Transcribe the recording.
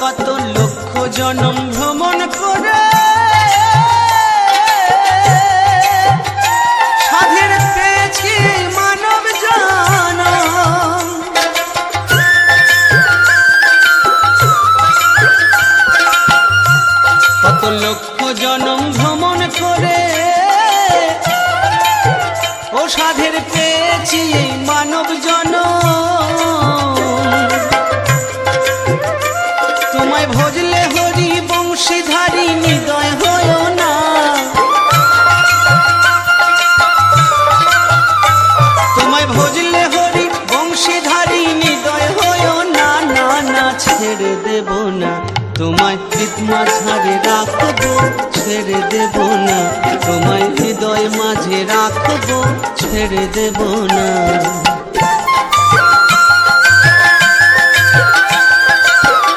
কত লক্ষ জনম ভ্রমণ করে সাধের পেয়েছি মানব জনম। কত লক্ষ জনম ভ্রমণ করে ও সাধের পেয়েছি মানব জনম। তোমায় ভজলে হরি বংশীধারী নিদয় হয় না, তোমায় ভজলে হরি বংশীধারী নিদয় হয় না, না না ছেড়ে দেব না তোমায় হৃদ মাঝারে রাখবো, ছেড়ে দেব না তোমায় হৃদয় মাঝে রাখবো, ছেড়ে দেব না।